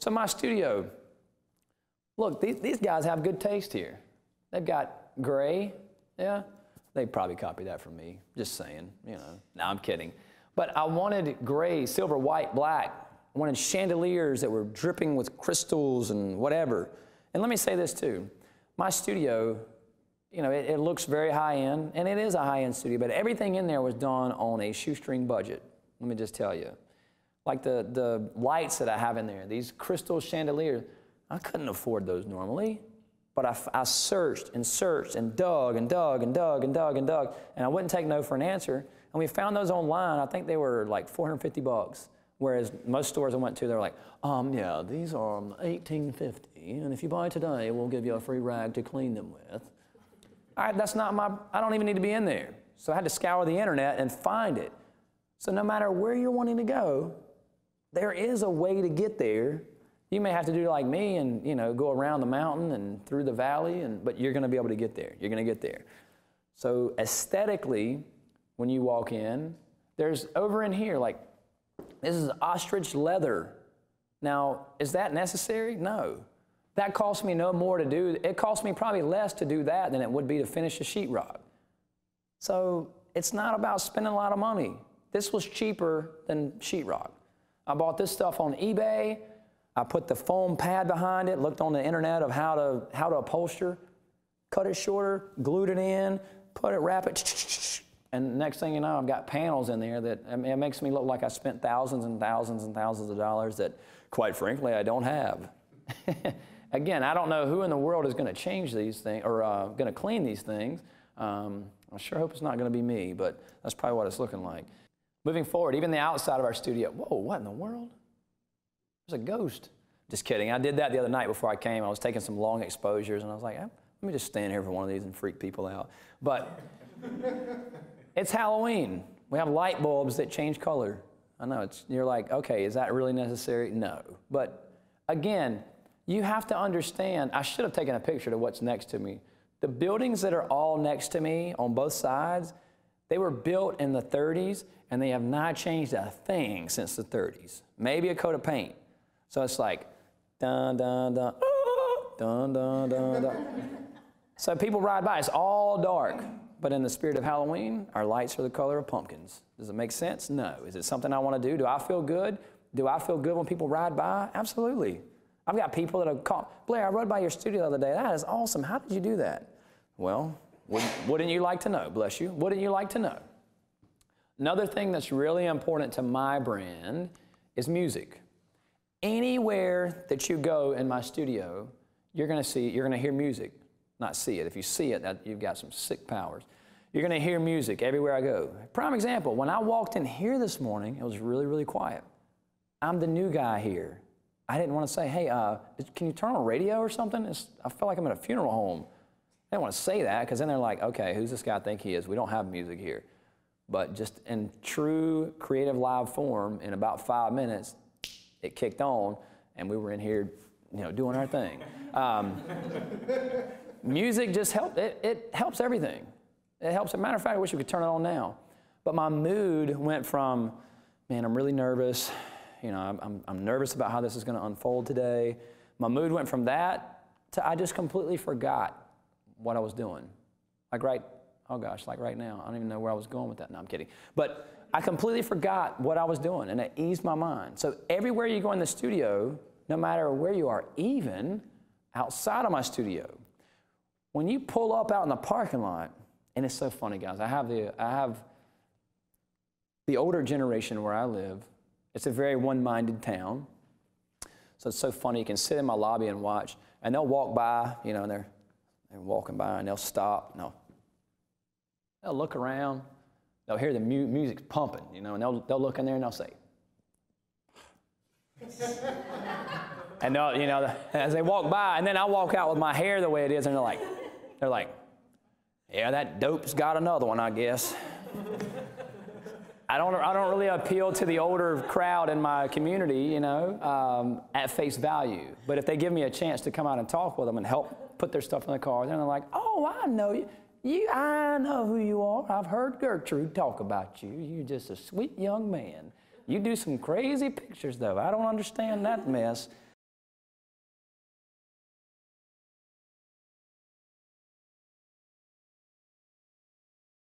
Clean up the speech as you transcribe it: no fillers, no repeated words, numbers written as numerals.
So my studio, look, these guys have good taste here. They've got gray, yeah. They probably copied that from me, just saying, you know. No, I'm kidding. But I wanted gray, silver, white, black. I wanted chandeliers that were dripping with crystals and whatever. And let me say this too. My studio, you know, it looks very high-end, and it is a high-end studio, but everything in there was done on a shoestring budget. Let me just tell you. Like the lights that I have in there, these crystal chandeliers, I couldn't afford those normally. But I searched and searched and dug and dug and dug and dug and dug, and I wouldn't take no for an answer. And we found those online. I think they were like 450 bucks. Whereas most stores I went to, they're like, yeah, these are $18.50, and if you buy today, we'll give you a free rag to clean them with. All right, that's not my, I don't even need to be in there. So I had to scour the internet and find it. So no matter where you're wanting to go, there is a way to get there. You may have to do like me and, you know, go around the mountain and through the valley, but you're going to be able to get there. You're going to get there. So aesthetically, when you walk in, there's over in here, like, this is ostrich leather. Now, is that necessary? No. That cost me no more to do. It cost me probably less to do that than it would be to finish a sheetrock. So it's not about spending a lot of money. This was cheaper than sheetrock. I bought this stuff on eBay. I put the foam pad behind it, looked on the internet of how to upholster, cut it shorter, glued it in, put it, wrap it, and next thing you know, I've got panels in there that, I mean, it makes me look like I spent thousands and thousands and thousands of dollars that, quite frankly, I don't have. Again, I don't know who in the world is going to change these things or going to clean these things. I sure hope it's not going to be me, but that's probably what it's looking like. Moving forward, even the outside of our studio, whoa, what in the world? There's a ghost. Just kidding. I did that the other night before I came. I was taking some long exposures, and I was like, let me just stand here for one of these and freak people out. But it's Halloween. We have light bulbs that change color. I know, you're like, okay, is that really necessary? No. But again, you have to understand, I should have taken a picture of what's next to me. The buildings that are all next to me on both sides, they were built in the 30s, and they have not changed a thing since the 30s. Maybe a coat of paint. So it's like, dun, dun, dun, dun, dun, dun, dun. So people ride by, it's all dark. But in the spirit of Halloween, our lights are the color of pumpkins. Does it make sense? No. Is it something I want to do? Do I feel good? Do I feel good when people ride by? Absolutely. I've got people that have called, Blair, I rode by your studio the other day. That is awesome. How did you do that? Well, wouldn't you like to know? Bless you. Wouldn't you like to know? Another thing that's really important to my brand is music. Anywhere that you go in my studio, you're going to hear music. Not see it. If you see it, you've got some sick powers. You're going to hear music everywhere I go. Prime example, when I walked in here this morning, it was really, really quiet. I'm the new guy here. I didn't want to say, hey, can you turn on radio or something? I feel like I'm at a funeral home. I didn't want to say that because then they're like, okay, who's this guy think he is? We don't have music here. But just in true creative live form, in about 5 minutes, it kicked on, and we were in here, you know, doing our thing. Music just helps. It helps everything. It helps. As a matter of fact, I wish we could turn it on now. But my mood went from, man, I'm really nervous. You know, I'm nervous about how this is going to unfold today. My mood went from that to I just completely forgot what I was doing. Like like right now. I don't even know where I was going with that. No, I'm kidding. But I completely forgot what I was doing, and it eased my mind. So everywhere you go in the studio, no matter where you are, even outside of my studio, when you pull up out in the parking lot, and it's so funny, guys. I have the older generation where I live. It's a very one-minded town. So it's so funny. You can sit in my lobby and watch, and they'll walk by, you know, and they're walking by, and they'll stop. No. They'll look around. They'll hear the music pumping, you know, and they'll look in there and they'll say, and they'll, you know, as they walk by, and then I walk out with my hair the way it is, and they're like, yeah, that dope's got another one, I guess. I don't really appeal to the older crowd in my community, you know, at face value. But if they give me a chance to come out and talk with them and help put their stuff in the car, then they're like, oh, I know you. I know who you are. I've heard Gertrude talk about you. You're just a sweet young man. You do some crazy pictures, though. I don't understand that mess.